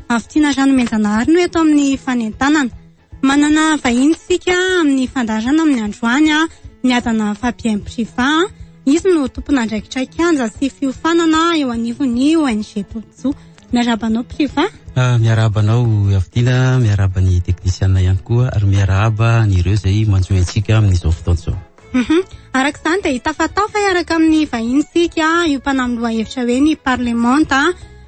Avitina rano menjanahary no eto amin'ny fanentanana. Manana vahiny sika amin'ny fandaharana amin'ny androany miadana fampiaim privat. Izy no tompona andraikitra kianja sy fiofanana eo anivon'ny ONG Tontso. Miarabanao privat? Miarabanao Avitina, miaraban'ny teknisiana ihany koa ary miaraba an'ireo izay manjoy antsika amin'izao fotoana izao. Araka izany dia hitafatafa araka amin'ny vahiny sika io mpanamoaloha hevitra hoe ny parlemanta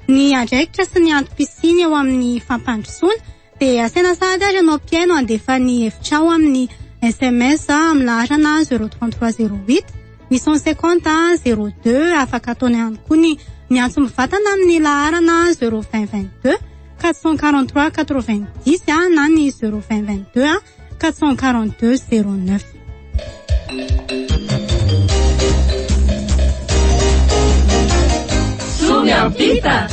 ny andraikitra sy ny antom-pisiny eo amin'ny fampandrosoana dia asena sady ary ianao mpiaino andefa ny hevitrao amin'ny SMS amin'ny laharana 03308 850 02 afaka ataony ihany koa ny miantso mivatana amin'ny laharana 02022 443 90 na ny 02022 442 09. Soamiampita.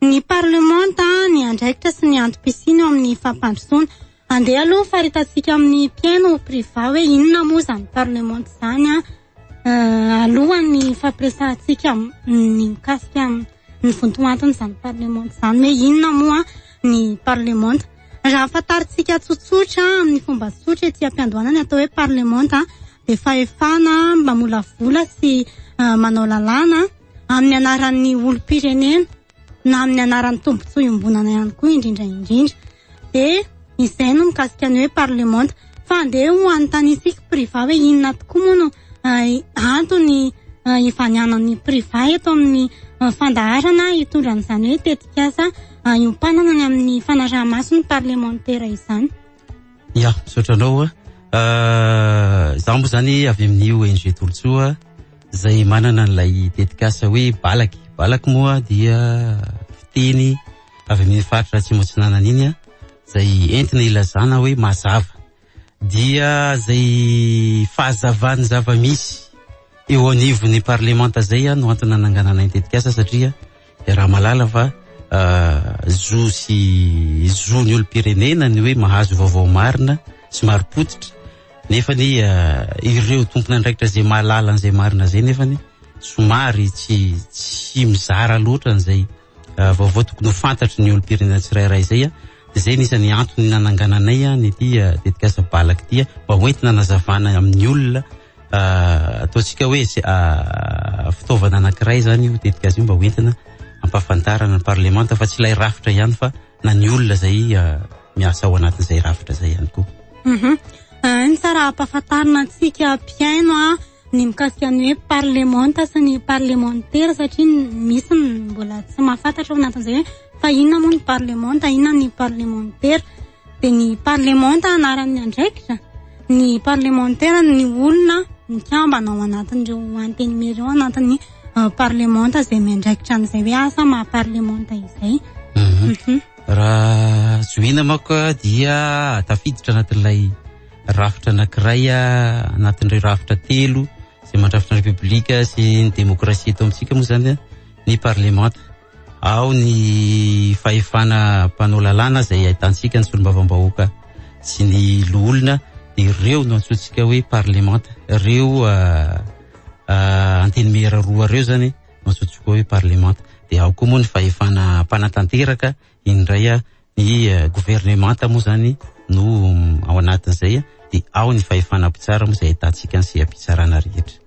Ny parlemanta ny andraikitra sy ny antom-pisiny amin'ny fampandrosoana. Andeha aloha faritantsika amin'ny mpiaino privat hoe inona moa zany parlemanta zany alohan'ny fampiresahantsika ny mikasika ny vontoantony zany parlemanta zany hoe inona moa ny parlemanta. Raha fantarintsika tsotsotra amin'ny fomba tsotra ety am-piandohanana atao hoe parlemanta dia fahefana mamolavola sy manao lalàna amin'ny anaran'ny olom-pirenena na amin'ny anaran'ny tombotsoa iombonana ihany koa indrindra dia izay no mikasika ny hoe parlemanta. Fa andeha ho anontaniasika privat hoe inona tokoa moa no antony ivanianan'ny privat eto amin'ny fandaharana hitondran'izany hoe tetikasa iompanana amin'ny fanaraha-masony parlementaire izany. Ya, misaotranao zaho moa zany avy amin'ny ONG Tontso izay manana an'ilay tetikasa hoe Balaky. Balaky moa dia fiteny avy amin'ny faritra Atsimo-Atsinanana iny izay entina ilazana hoe mazava. Dia izay fahazavany zava-misy eo anivon'ny parlemanta izay no antony nananganana ny tetikasa satria raha malala fa zo ny olom-pirenena ny hoe mahazo vaovao marina sy mari-potitra nefa ny ireo tompona andraikitra izay mahalala an'izay marina izay nefa ny somary tsy mizara loatra n'izay vaovao tokony ho fantatry ny olom-pirenena tsirairay izay izay nisany antony nanangananay ny tetikasa Balaky ity mba hoentina nazavana amin'ny olona ataontsika hoe fitaovana anankiray zany io tetikasa io mba hoentina ampahafantarana ny parlemanta fa tsy ilay rafitra ihany fa na ny olona izay miasa ao anatin'izay rafitra izay ihany koa. Ny tsara ampahafantarana antsika mpiaino ny mikasika ny hoe parlemanta sy ny parlementaire satria misy mbola tsy mahafantatra ao anatin'izay hoe fa inona moa ny parlemanta, inona ny parlementaire. Dia ny parlemanta anaran'ny andraikitra, ny parlementaire ny olona mikambana ao anatin'ireo anteny ao anatin'ny parlemanta izay miandraikitra an'izay hoe asa maha-parlemanta izay. Raha zohina manko dia tafiditra anatin'ilay rafitra anankiray anatin'ireo rafitra telo izay mandrafitra ny republika sy ny demokrasia eto amintsika moa zany ny parlemanta. Ao ny fahefana mpanao lalàna izay ahitantsika ny solombavambahoaka sy ny loholona ireo no antsointsika hoe parlemanta. Ireo anteny mera roa reo zany no antsointsika hoe parlemanta. Dia ao koa moa ny fahefana mpanatanteraka indray ny gouvernemanta moa zany no ao anatin'izay dia ao ny fahefana mpitsara moa izay ahitantsika ny seha-pitsarana rehetra.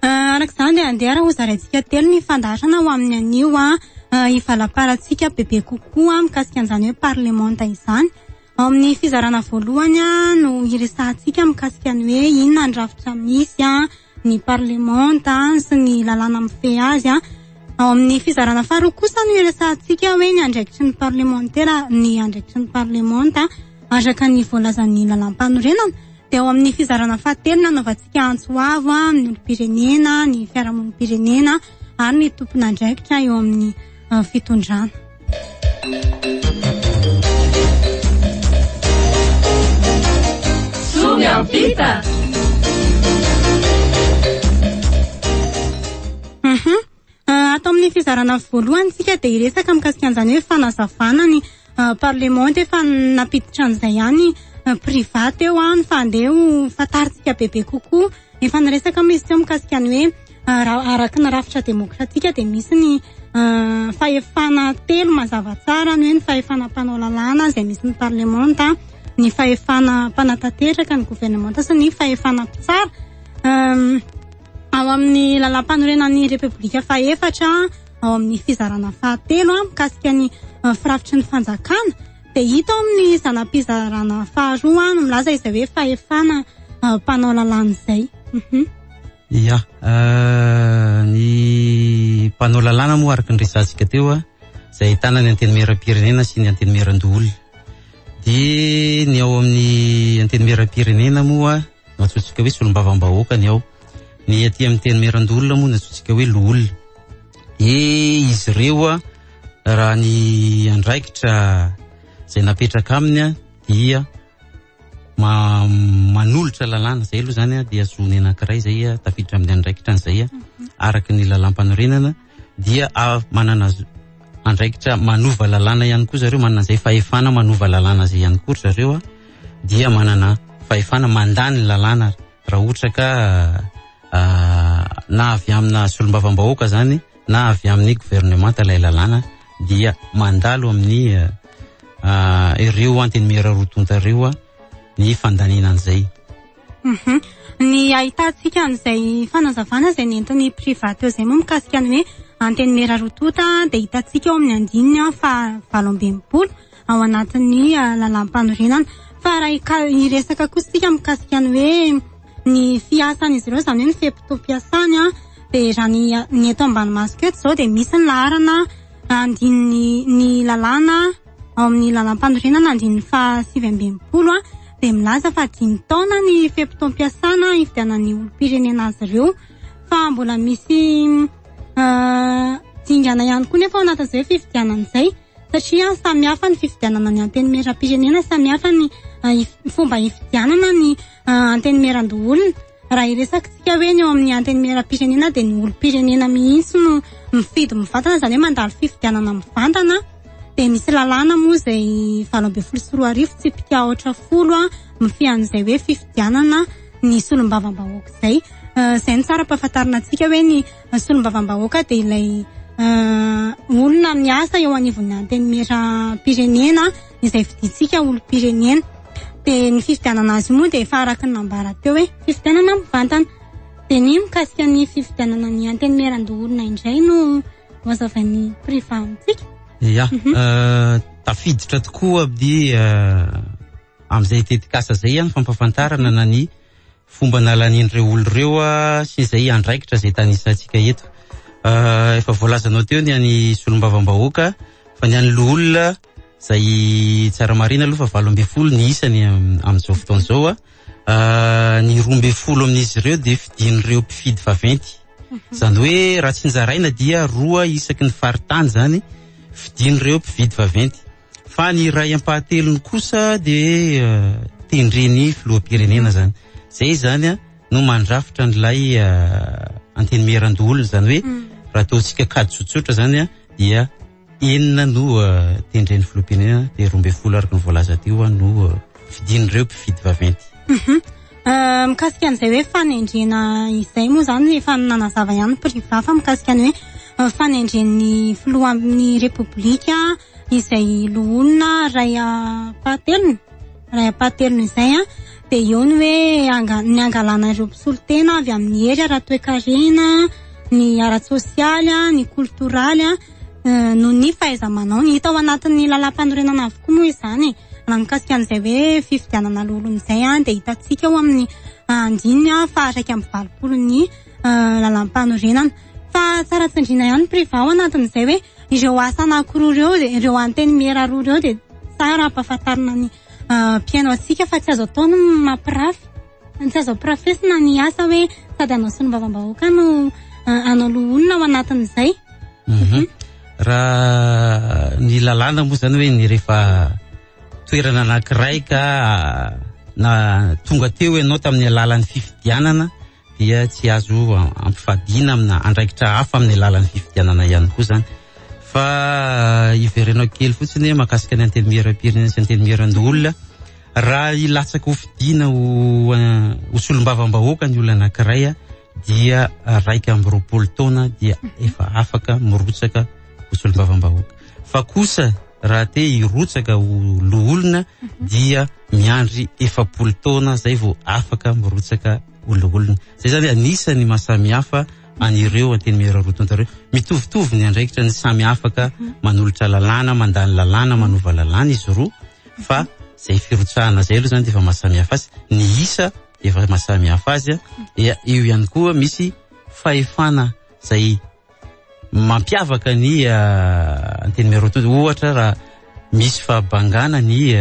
Araka izany dia andeha ho zaraintsika telo ny fandaharana ho amin'ny anio hivalaparantsika bebe kokoa mikasika an'izany hoe parlemanta izany. Ao amin'ny fizarana voalohany no iresahantsika mikasika ny hoe inona ny rafitra misy ny parlemanta sy ny lalàna mifehy azy. Ao amin'ny fizarana faharoa kosa no iresahantsika hoe ny andraikitry ny parlementaire ny andraikitry ny parlemanta araka ny voalazan'ny lalam-panorenana. Dia ao amin'ny fizarana fahatelo nanaovantsika antsoavo amin'ny olom-pirenena, ny fiarahamonim-pirenena ary ny tompona andraikitra eo amin'ny fitondrana. Soamiampita. Atao amin'ny fizarana voalohany tsika dia iresaka mikasika an'izany hoe fanazavana ny parlemanta efa napiditra an'izay ihany privat eo ny fandeha ho fantarintsika bebe kokoa. Efa niresaka misy teo mikasika ny hoe araka ny rafitra demokratika dia misy ny fahefana telo mazava tsara ny hoe ny fahefana mpanao lalàna izay misy ny parlementa, ny fahefana mpanatanteraka ny gouvernementa sy ny fahefana mpitsara. Ao amin'ny lalam-panorenan'ny repoblika fahefatra, ao amin'ny fizarana fahatelo mikasika ny firafitry ny fanjakana, dia hita ao amin'ny zanam-pizarana faharoa no milaza izay hoe fahefana mpanao lalàna izay. Ya, ny mpanao lalàna moa araka ny resantsika teo izay ahitana ny antenimieram-pirenena sy ny antenimieran-doholona. Dia ny ao amin'ny antenimieram-pirenena moa no antsointsika hoe solombavam-bahoaka ny ao. Ny aty amin'ny antenimieran-doholona moa no antsointsika hoe loholona. Izy ireo raha ny andraikitra izay napetraka aminy dia manolotra lalàna izay aloha zany dia zony anankiray izay tafiditra amin'ny andraikitra an'izay araka ny lalam-panorenana, dia manana andraikitra manova lalàna ihany koa zareo, manana izay fahefana manova lalàna izay ihany koa zareo, dia manana fahefana mandany lalàna raha ohatra ka na avy amina solombavam-bahoaka zany na avy amin'ny gouvernementa ilay lalàna, dia mandalo amin'ny ireo antenimieram-rotonta ireo ny fandaninan'izay. Ny ahitantsika an'izay fanazavana izay nentin'ny privaty eo izay moa mikasika ny hoe antenimieram-rotonta dia hitantsika ao amin'ny andininy fa 7 ao anatin'ny lalam-panorenana. Fa raha hiresaka kosa isika mikasika ny hoe ny fiasan'izy ireo izany hoe ny fehim-potoam-piasany dia raha ny eto ambanimasika eto izao dia misy ny laharana andininy ny lalàna ao amin'ny lalam-panorenana andininy fa 7 dia milaza fa 5 taona ny fehim-potoam-piasana ifidianan'ny olom-pirenena azy ireo, fa mbola misy dingana ihany koa nefa ao anatin'izay fifidianan'izay, satria samihafa ny fifidianana ny antenimieram-pirenena, samihafa ny fomba ifidianana ny antenimieran-doholona. Raha iresakitsika hoe ny ao amin'ny antenimieram-pirenena dia ny olom-pirenena mihitsy no mifidy mivantana, izany hoe mandalo fifidianana mivantana. Dia misy lalàna moa izay 24 tsipika 40 mifian'izay hoe fifidianana ny solombavam-bahoaka izay. Izay ny tsara ampahafantarina antsika hoe ny solombavam-bahoaka dia ilay olona miasa eo anivon'ny antenimieram-pirenena izay vidintsika olom-pirenena. Dia ny fifidianana azy moa dia efa araka ny nambara teo hoe fifidianana mivantana. Dia ny mikasika ny fifidianana ny antenimieran-doholona indray no mazavain'ny priva amintsika. Ya, tafiditra tokoa abdy amin'izay tetikasa izay ihany fampafantarana na ny fomba nalanin'ireo olon'ireo sy izay andraikitra izay tanisantsika eto. Efa voalazanao teo ny any solombavam-bahoaka, fa ny any loholona izay tsara marina aloha fa 12 ny isany amin'izao fotoana izao. Ny 12 amin'izy ireo dia fidin'ireo mpifidy vaventy. Izany hoe raha tsy nzaraina dia 2 isaky ny faritany zany fidin'ireo mpividy vaventy. Fa ny iray ampahatelony kosa dia tendreny filoham-pirenena zany. Zay zany no mandrafitra n'ilay antenimieran-doholona, zany hoe raha ataontsika kady tsotsotra zany dia 9 no tendreny filoham-pirenena, dia 12 araka ny voalaza teo no fidin'ireo mpividy vaventy. Mikasika an'izay hoe fanendrena izay moa zany efa nanazava ihany priva fa mikasika ny hoe fanendren'ny filoha amin'ny repoblika izay loholona ray apahatelony izay dia eo ny hoe ny angalana ireo mpisolon-tena avy amin'ny hery ara-toekarena, ny ara-tsosialy, ny kulturaly no ny fahaiza-manao ny hita ao anatin'ny lalam-panorenana avokoa moa izany. Raha mikasika an'izay hoe fifidianana loholona izay dia hitantsika ao amin'ny andininy fa 120 ny lalam-panorenana. Fa tsara tsindrina ihany priva ao anatin'izay hoe ireo asa anankiroa ireo, ireo antenimiera roa ireo dia tsara ampahafantarina ny mpiaino antsika fa tsy azo atao no mampirafy, tsy azo aprafesina ny asa hoe sady anao solombavam-bahoaka no anao loholona ao anatin'izay. Raha ny lalàna moa zany hoe ny rehefa toerana anankiray ka na tonga teo ianao tamin'ny alalan'ny fifidianana dia tsy azo ampifadiana amina andraikitra hafa amin'ny alalan'ny fifidianana ihany koa zany. Fa iverenao kely fotsiny makasika ny antenimieram-pirenena sy antenimieran-doholona, raha ilatsaka ho fidiana ho solombavam-bahoaka ny olona anankiray dia 2 taona dia efa afaka mirotsaka ho solombavam-bahoaka. Fa kosa raha te hirotsaka ho loholona dia miandry 40 taona zay vao afaka mirotsaka ho loholona. Zay zany anisany mahasamihafa anireo antenimera roa tontareo. Mitovitovy ny andraikitra ny samy afaka manolotra lalàna, mandany lalàna, manova lalàna izy roa, fa zay firotsahana zay aloha zany dia efa mahasamihafa azy. Ny isa efa mahasamihafa azy. Eo ihany koa misy fahefana zay mampiavaka ny antenimera roa tontareo. Ohatra raha misy fahabangana ny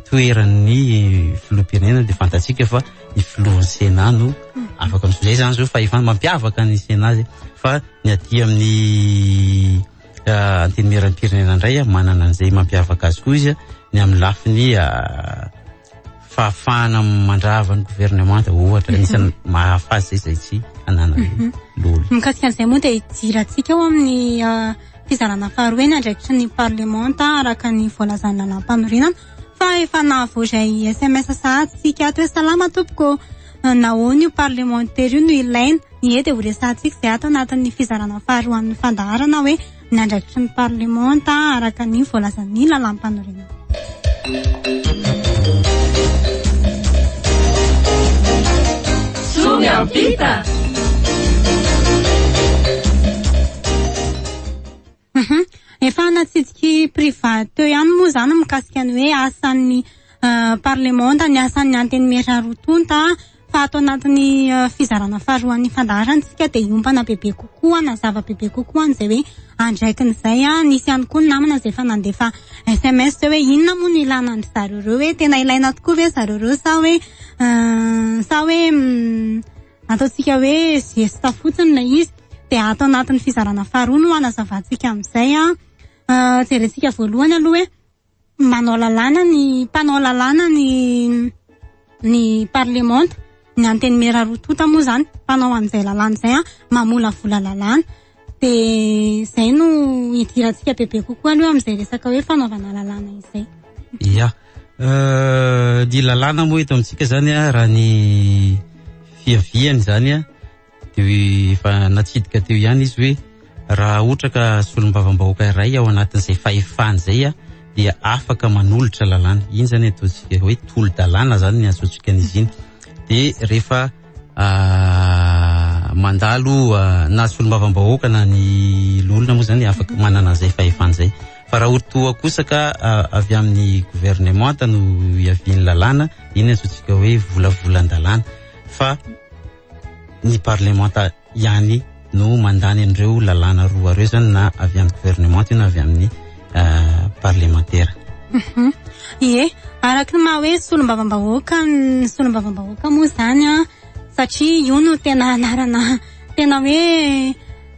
toeran'ny filoham-pirenena dia fantatsika fa ny filohan'ny Sena no afaka amin'izay zany zao fahefana mampiavaka ny Sena zay. Fa ny aty amin'ny antenimiera-pirenena indray manana an'izay mampiavaka azy koa izy ny amin'ny lafiny fahafahana mandrava ny gouvernemanta ohatra anisan'ny mahafazy zay tsy anana lolo. Mikasika an'izay moa dia hijirantsika ao amin'ny fizarana faharoa ny andraikitra ny parlemanta araka ny voalazana lalam-panorenana fa efa nahavoazay SMS sahatsika ato hoe salama tompoko nahoana io parlementaire io no ilaina ny dia ho resahantsika izay ato anatin'ny fizarana faharoa amin'ny fandaharana hoe ny andraikitra ny parlemanta araka ny voalazan'ny lalam-panorenana. Soamiampita. Efa natsidiky privat teo ihany moa zany mikasika ny hoe asan'ny parlemanta ny asan'ny antenimera roa tonta fa ato anatin'ny fizarana faharoan'ny fandaharantsika dia iompana bebe kokoa na zava-bebe kokoa an'izay hoe andraikin'izay nisy ihany koa ny namana izay efa nandefa SMS hoe inona moa ny ilana andry zareo reo hoe tena ilaina tokoa ve zareo reo sa hoe ataontsika hoe gesta fotsiny ilay izy. Dia ato anatin'ny fizarana faharoa no anazavantsika amin'izay jerentsika voalohany aloha hoe manao lalàna ny parlemanta ny antenimera roa tonta moa zany mpanao an'izay lalàna izay mamolavola lalàna. Dia izay no hidirantsika bebe kokoa aloha amin'izay resaka hoe fanaovana lalàna izay. Ia ny lalàna moa eto amintsika zany raha ny fiaviany zany dia efa natsidika teo ihany izy hoe raha ohatra ka solombavam-bahoaka iray ao anatin'izay fahefany zay dia afaka manolotra lalàna. Iny zany ataontsika hoe tolo-dalàna zany ny antsointsika an'izy iny. Dia rehefa mandalo na solombavam-bahoaka na ny lolona moa zany afaka manana an'izay fahefany zay. Fa raha ohatra kosa ka avy amin'ny gouvernemanta no iaviany lalàna, iny antsointsika hoe volavolan-dalàna. Fa ny parlemanta ihany no mandany an'ireo lalàna roa ireo zany na avy amin'ny gouvernemanta na avy amin'ny parlementaire. Araka ny maha hoe solombavam-bahoaka moa zany satria io no tena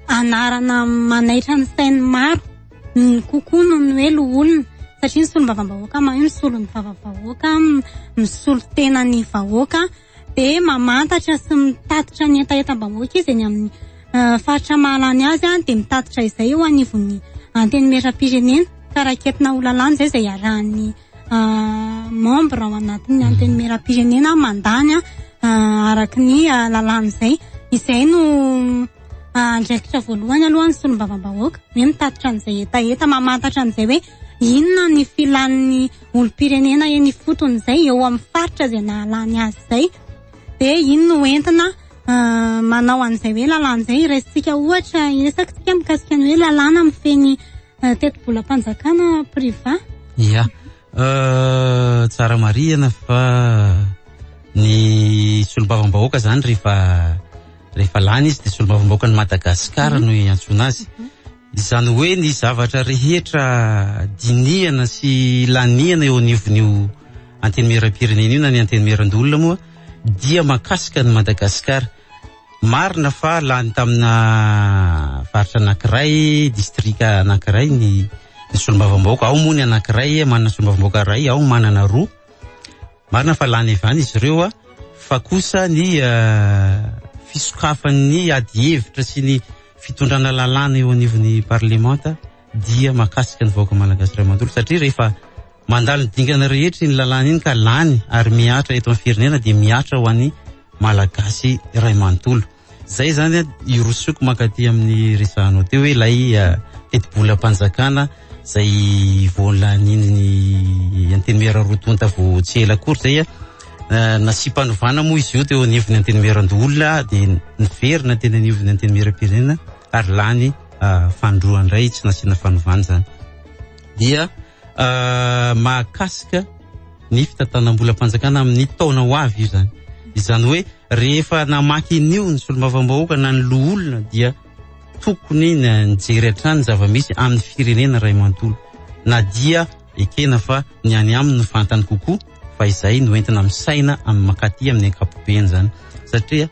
anarana manaitra ny sainy maro kokoa noho ny hoe loholona satria ny solombavam-bahoaka io misolo ny vava-vahoaka misolo tena ny vahoaka dia mamantatra sy mitatitra ny entaentam-bahoaka izy eny amin'ny faritra mahalany azy dia mitatitra izay eo anivon'ny antenimera-pirenena karaketina ho lalàna izay arahan'ny membre ao anatin'ny antenimera-pirenena mandany araka ny lalàna izay no andraikitra voalohany aloha ny solombavam-bahoaka hoe mitatitra an'izay etaeta mamantatra an'izay hoe inona ny filan'ny olom-pirenena eny fotony izay eo amin'ny faritra izay nahalany azy izay. Dia iny no entina manao an'izay hoe lalàna izay resitsika ohatra iresakitsika mikasika ny hoe lalàna mifeny teti-bolam-panjakana privat. Ia tsara marihana fa ny solombavam-bahoaka zany rehefa lany izy dia solombavam-bahoaka ny Madagasikara no iantsona azy. Izany hoe ny zavatra rehetra dinihana sy lanihana eo anivon'io antenimera-pirenena io na ny antenimera-ndolona moa dia makasika ny Madagasikara. Marina fa lany tamina faritra anankiray, distrika anankiray ny solombavam-bahoaka. Ao moa ny anankiray manana solombavam-bahoaka iray, ao manana roa. Marina fa lany evany izy ireo fa kosa ny fisokafan'ny ady hevitra sy ny fitondrana lalàna eo anivon'ny parlemanta dia makasika ny vahoaka malagasy iray manontolo satria rehefa mandalo ny dingana rehetra ny lalàna iny ka lany ary miatra eto amin'ny firenena dia miatra ho an'ny malagasy iray manontolo. zay zany irosoko makaty amin'ny resahanao teo hoe lay tetibolam-panjakana zay voalaniny antenimera rotonta vo tsy ela akory zay nasimpanovana moa izy io teo anivony antenimera-ndolona de niverina tena anivony antenimera-pirenena ary lany fandroandray tsy nasiana fanovana zany dia mahakasika ny fitantanam-bolam-panjakana amin'ny taona ho avy io zany. Izany hoe rehefa namaky an'io ny solombavambahoaka na ny loholona dia tokony nijery hatrany zava-misy amin'ny firenena ray manontolo na dia ekena fa ny any aminy no fantany kokoa fa izay no entina misaina amin'ny makaty amin'ny ankapobeny zany satria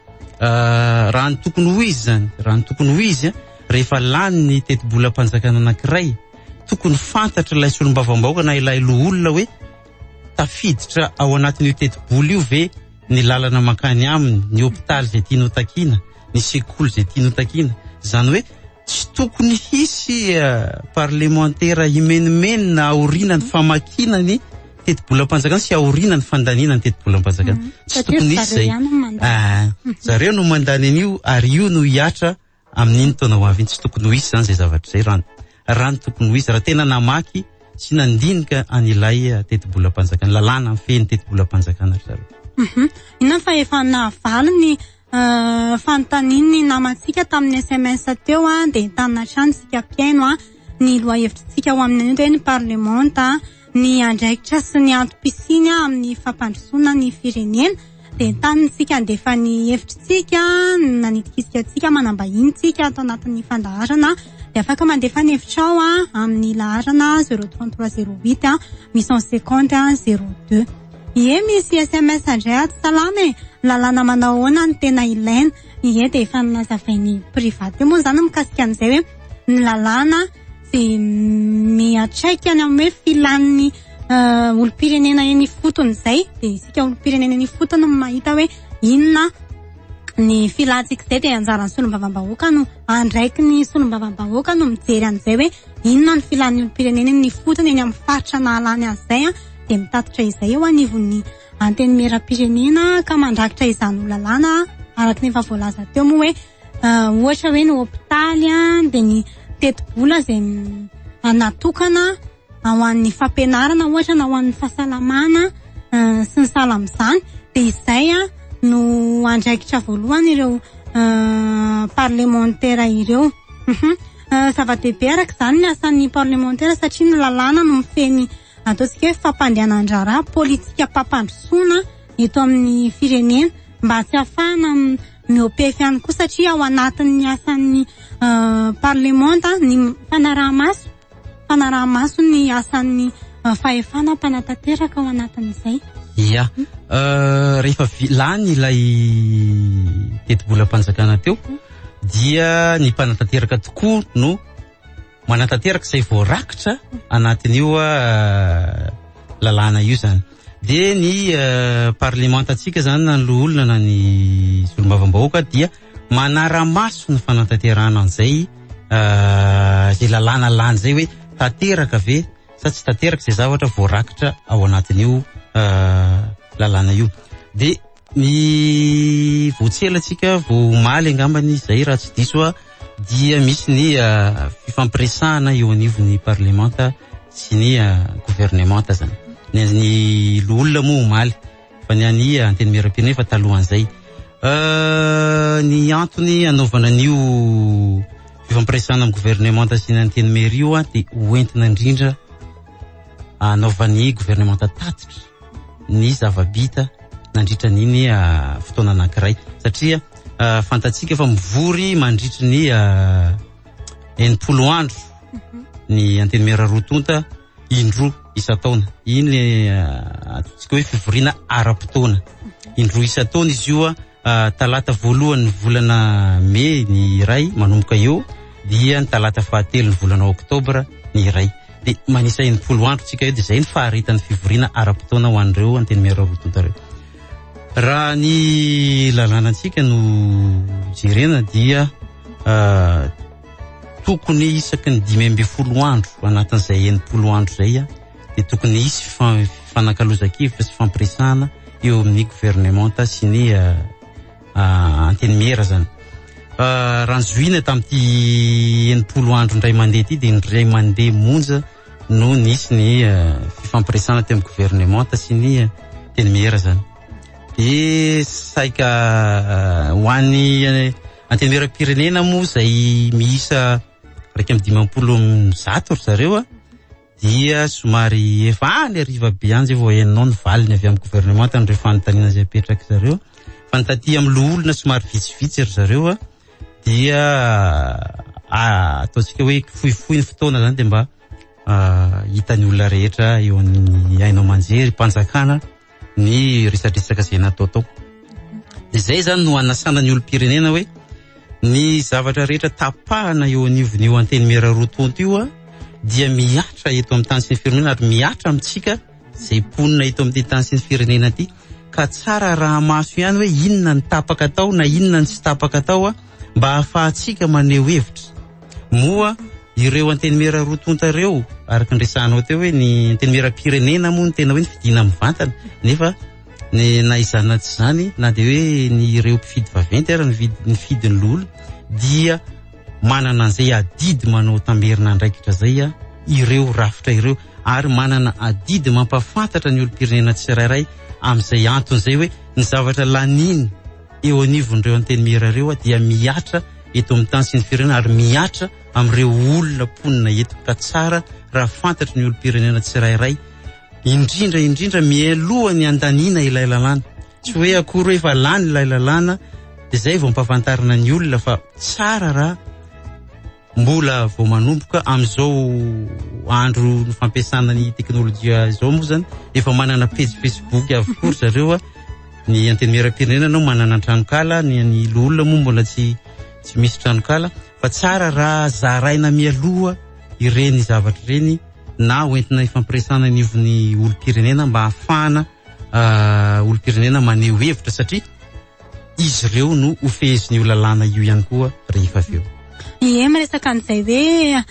raha ny tokony ho izy zany raha ny tokony ho izy rehefa lany ny tetibolam-panjakana anankiray tokony fantatra ilay solombavambahoaka na ilay loholona hoe tafiditra ao anatin'io tetibola io ve ny lalana makany aminy, ny hôpitaly zay tianao takiana, ny sekoly zay tianao takiana. Zany hoe tsy tokony hisy parlementaire himenimena aoriana ny famakina ny tetibolam-panjakana sy aoriana ny fandaniana ny tetibolam-panjakana. Tsy tokony hisy zay. Zareo no mandany an'io ary io no hiatra amin'iny taona ho avy iny. Tsy tokony ho hisy zany zay zavatra zay raha ny tokony ho hisy raha tena namaky sy nandinika an'ilay tetibolam-panjakana, lalàna ny feny tetibolam-panjakana zareo. Inona fa efa navaly ny fanontaniany namantsika tamin'ny SMS teo de entanina trano sika mpiaino ny loha-hevitrintsika ho amin'ny anio hoe ny parlementa ny andraikitra sy ny antom-pisiny amin'ny fampandrosoana ny firenena de entanintsika andefa ny hevitrintsika nanitikisika manambahinitsika atao anatin'ny fandaharana de afaka mandefa ny hevitrao amin'ny laharana 03308 850 02. Ie misy SMS andray salame lalàna manao ahoana ny tena ilaina. Ie de efa nazavainy privaty moa zany mikasika an'izay hoe ny lalàna sy miatraika any amin'ny hoe filan'ny olo-pirenena eny fotony zay de isika olo-pirenena eny fotony mahita hoe inona ny filantsika zay de anjaran'ny solombavambahoaka no andraiky ny solombavambahoaka no mijery an'izay hoe inona ny filan'ny olo-pirenena eny fotony eny amin'ny faritra nahalany an'izay de mitatitra izay eo anivon'ny antenimera-pirenena ka mandrakitra izany ho lalàna araky ny efa voalaza teo moa hoe ohatra hoe ny hôpitaly de ny tetibola zay natokana ho an'ny fampianarana ohatra na ho an'ny fahasalamana sy ny sahala am'izany de izay no andraikitra voalohany ireo parlementaire ireo. Zava-dehibe araka zany ny asan'ny parlementaire satria ny lalàna no mifeny ataontsika hoe fampandehanan-draharaha politika pampandrosoana eto amin'ny firenena mba tsy ahafahana miopefy ihany koa satria ao anatin'ny asan'ny parlementa ny fanaraha-maso ny asan'ny fahefana mpanatateraka ao anatin'izay. Ia, rehefa lany ilay tetibolam-panjakana teo dia ny mpanatateraka tokoa no manatateraka izay voarakitra anatin'io lalàna io zany. De ny parlementatsika zany na ny loholona na ny solombavambahoaka dia manara-maso ny fanataterana an'izay zay lalàna lany zay hoe tateraka ve sa tsy tateraka zay zavatra voarakitra ao anatin'io lalàna io. De ny voatselatsika voamaly angambany zay raha tsy diso dia misy ny fifampiresahana eo anivon'ny parlementa sy ny gouvernementa zany. Ny loholona moa omaly fa ny any antenimera-pirenena fa talohan'izay. Ny antony anaovana an'io fifampiresahana amin'ny gouvernementa sy ny antenimera io de hoentina indrindra anaovan'ny gouvernementa tatitra ny zava-bita nandritra n'iny fotoana anankiray satria fantatsika fa mivory mandritry ny 90 andro ny antenimera rotonta indroa isa-taona. Iny ataontsika hoe fivoriana ara-potoana. Indroa isa-taona izy io talata voalohany volana Mai ny iray manomboka eo dia ny talata fahatelo ny volana Oktobra ny iray. De manisa 90 andro tsika eo de zay ny faharitan'ny fivoriana ara-potoana ho an'ireo antenimera rotonta reo. Raha ny lalànantsika no jerena dia tokony isaky ny 12 andro anatin'izay 90 andro zay de tokony hisy fanakalozan-kevitra sy fampiresahana eo amin'ny gouvernementa sy ny antenimera zany. ranjoina tamin'ity 80 andro indray mandeha ity dia indray mandeha monja no nisy ny fifampiresana teo amin'ny gouvernement sy ny teny-mihera zany. Dia saika ho an'ny antenimieram-pirenena moa izay miisa 550 zareo dia somary efa any ariva be any zay vao hainao ny valiny avy amin'ny gouvernement tan'ireo fanontaniana izay apetraka zareo. Fa ny taty amin'ny loholona somary vitsivitsy ry zareo dia ataontsika hoe fohifohy ny fotoana zany dia mba hitan'ny olona rehetra eo amin'ny hainao manjery mpanjakana ny resadresaka izay natao tao. Dia izay zany no anasana ny olom-pirenena hoe ny zavatra rehetra tapahana eo anivon'io antenimera roa tonto io dia miatra eto amin'ny tany sy ny firenena ary miatra amintsika izay ponina eto amin'ny tany sy ny firenena ity ka tsara raha maso ihany hoe inona ny tapaka atao na inona ny tsy tapaka atao mba ahafahantsika maneho hevitra. Moa ireo antenimera roa tonto ireo araka ny resahanao teo hoe ny antenimera-pirenena moa ny tena hoe ny fidina mivantana nefa na izany na tsy izany na dia hoe ny ireo mpifidy vaventy ary ny fidiny lolo dia manana an'izay adidy manao tamerina andraikitra zay ireo rafitra ireo ary manana adidy mampafantatra ny olom-pirenena tsirairay amin'izay anton'izay hoe ny zavatra laniny eo anivon'ireo antenimera ireo dia miatra eto amin'ny tany sy ny firenena ary miatra amin'ireo olona ponina eto ka tsara raha fantatra ny olom-pirenena tsirairay indrindra mialoha ny andaniana ilay lalàna. Tsy hoe akory hoe efa lany ilay lalàna dia izay vao mampahafantarana ny olona fa tsara raha mbola vao manomboka amin'izao andro ny fampiasana ny teknôlôjia izao moa zany efa manana page Facebook avokoa zareo ny antenimieram-pirenena no manana tranokala ny olona moa mbola tsy misy tranokala fa tsara raha zaraina mialoha ireny zavatra ireny na hoentina ifampiresana anivon'ny olom-pirenena mba ahafahana olom-pirenena maneho hevitra satria izy ireo no ofezin'io lalàna io ihany koa rehefa avy eo. Ie, miresaka an'izay hoe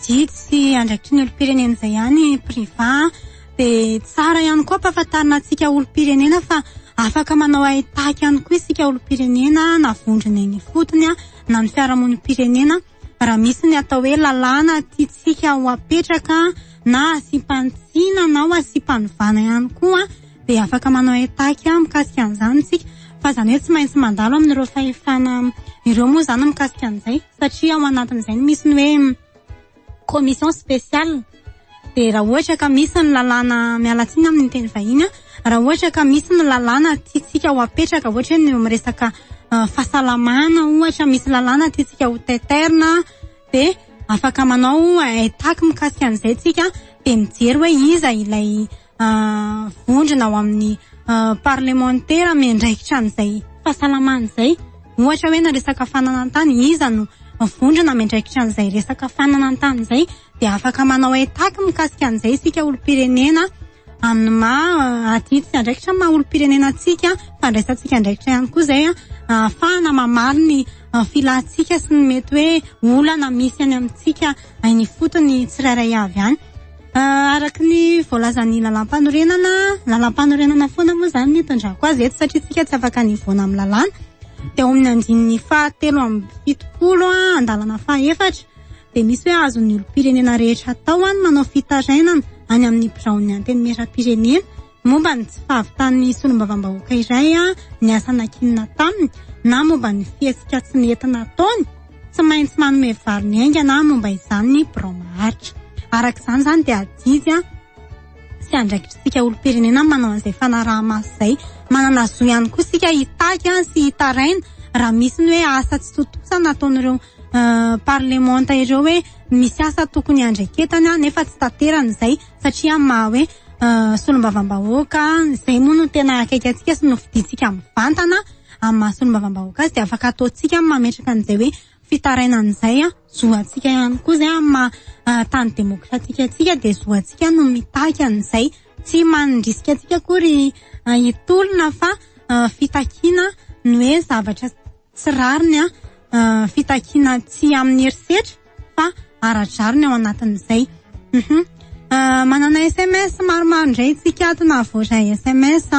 jidy sy andraikitry ny olom-pirenena izay ihany priva dia tsara ihany koa ampahafantarina antsika olom-pirenena fa afaka manao ahitaky ihany koa isika olom-pirenena na vondrona eny fotony na ny fiarahamonim-pirenena raha misy ny atao hoe lalàna tiatsika ho apetraka na asipanitsiana na ho asipanivana ihany koa dia afaka manao ahitaky mikasika an'izany tsika fa zany hoe tsy maintsy mandalo amin'ireo fahefana ireo moa zany mikasika an'izay satria ao anatin'izay misy ny hoe commission spéciale dia raha ohatra ka misy ny lalàna mialatsiny amin'ny teny vahiny raha ohatra ka misy ny lalàna tiatsika ho apetraka ohatra ny miresaka fahasalamana ohatra misy lalàna tiatsika ho teterina dia afaka manao ahitaky mikasika an'izay tsika dia mijery hoe iza ilay vondrona ao amin'ny parlementaire miandraikitra an'izay fahasalamana izay ohatra hoe na resaka fananantany iza no vondrona miandraikitra an'izay resaka fananantany izay dia afaka manao ahitaky mikasika an'izay isika olom-pirenena amin'ny adidy sy andraikitra maha olom-pirenena antsika fandraisantsika andraikitra ihany koa izay ahafahana mamaly ny filantsika sy ny mety hoe olana misy any amintsika ny fotony tsirairay avy any araka ny voalazan'ny lalam-panorenana foana moa zany nitondrako azy eto satria tsika tsy afaka nivoana amin'ny lalàna dia amin'ny andininy 770 andalana 4 dia misy hoe azon'ny olom-pirenena rehetra atao any manao fitarainana any amin'ny biraon'ny antenimieram-pirenena momba ny tsy fahavitan'ny solombavam-bahoaka iray ny asanakinina taminy na momba ny fietsika tsy nentina ataony tsy maintsy manome variny ainga na momba izany ny birao maharitra. Araka izany dia adidy sy andraikitra sika olom-pirenena manao an'izay fanaraha-maso izay manana zo ihany koa sika hitaky sy hitaraina raha misy ny hoe asa tsy totosana ataon'ireo parlementa ireo hoe misy asa tokony andraiketany nefa tsy taterana izay satria maha hoe solombavam-bahoaka izay moa no tena akaiky atsika sy no fiditsika mivantana amin'ny maha solombavam-bahoaka azy dia afaka ataontsika mametraka an'izay hoe fitarainan'izay zoantsika ihany koa izay amin'ny tany demokratika atsika dia zoantsika no mitaky an'izay tsy manindrisika atsika akory hitolona fa fitakiana ny hoe zavatra tsy rariny fitakiana tsy amin'ny herisetra fa aradrariny ao anatin'izay. Manana SMS maromaro indray tsika ato na voaray SMS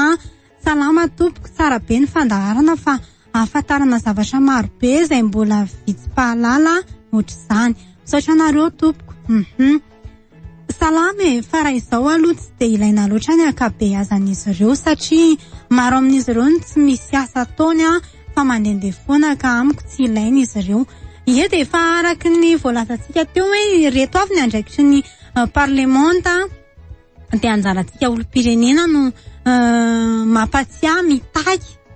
salama tompoko tsara be ny fandaharana fa ahafantarana zavatra maro be izay mbola vitsy-pahalala ohatr'izany. Misaotra anareo tompoko. Salame, fa raha izao aloha tsy dia ilaina loatra ny ankabeazan'izy ireo satria maro amin'izy ireo tsy misy asa ataony fa mandehandeha foana ka amiko tsy ilaina izy ireo. Ie dia efa araky ny voalazantsika teo hoe reto avy ny andraikitry ny parlementa dia anjarantsika olom-pirenena no mampatsiahy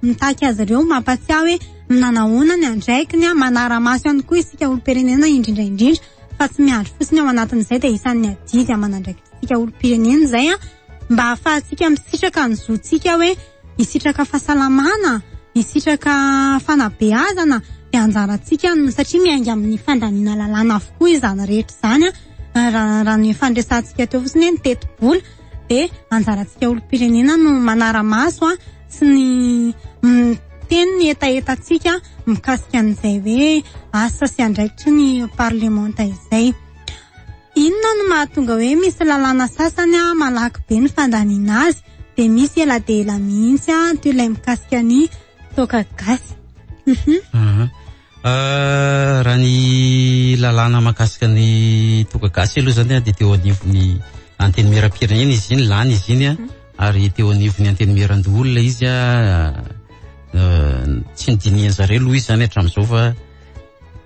mitaky azy ireo, mampatsiahy hoe nanahona ny andraikiny, manara-maso ihany koa isika olom-pirenena indrindra fa tsy miandry fotsiny ao anatin'izay dia isan'ny adidy manandraikitsika olom-pirenena izay mba ahafahantsika misitraka ny zontsika hoe hisitraka fahasalamana, hisitraka fanabeazana dia anjarantsika satria miainga amin'ny fandaniana lalàna avokoa izany rehetra izany raha ny fandresantsika teo fotsiny ny teti-bola dia anjarantsika olom-pirenena no manara-maso sy ny teny ny etaetantsika mikasika an'izay hoe asa sy andraikitry ny parlementa izay. Inona no mahatonga hoe misy lalàna sasany malaky be ny fandaniana azy dia misy ela mihitsy toy ilay mikasika ny toaka gasy. Raha ny lalàna makasika ny toaka gasy aloha zany dia teo anivon'ny antenimieram-pirenena izy iny, lany izy iny ary teo anivon'ny antenimieran-doolona izy tsy nidinian zareo aloha izy zany hatramin'izao fa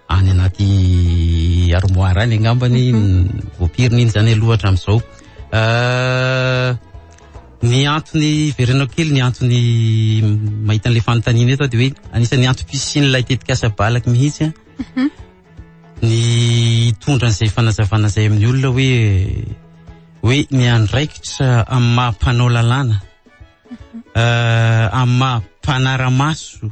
any anaty armoire any angambany voapirina iny zany aloha hatramin'izao. Ny antony verenao kely ny antony mahita an'ilay fanontaniana eto dia hoe anisan'ny antom-pisin'ilay tetikasa Balaky mihitsy ny tondra an'izay fanazavana izay amin'ny olona hoe ny andraikitra amin'ny maha-mpanao lalàna, amin'ny maha-mpanara-maso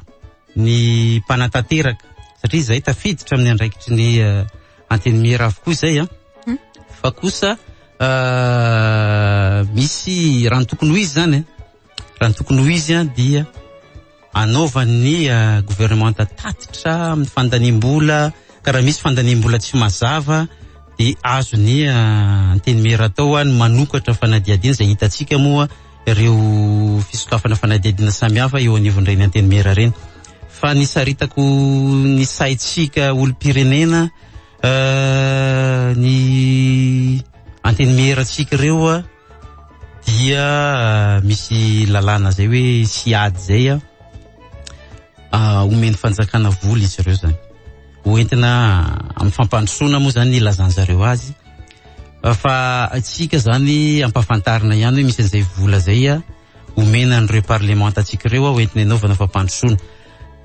ny mpanatanteraka, satria izay tafiditra amin'ny andraikitry ny antenimiera avokoa izay fa kosa misy raha ny tokony ho izy zany raha ny tokony ho izy dia anaovan'ny gouvernementa tatitra amin'ny fandaniam-bola, ka raha misy fandaniam-bola tsy mazava dia azony antenimiera atao ny manokatra fanadiadiana izay hitantsika moa ireo fisokafana fanadiadiana samihafa eo anivon'ireny antenimiera reny. Fa nisaritako ny saitsika olom-pirenena ny antenimieratsika ireo dia misy lalàna zay hoe siady zay omeny fanjakana vola izy ireo zany hoentina amin'ny fampandrosoana moa zany ilazan'zareo azy fa atsika zany ampafantarina ihany hoe misy an'izay vola zay omena an'ireo parlementatsika ireo hoentina anaovana fampandrosoana.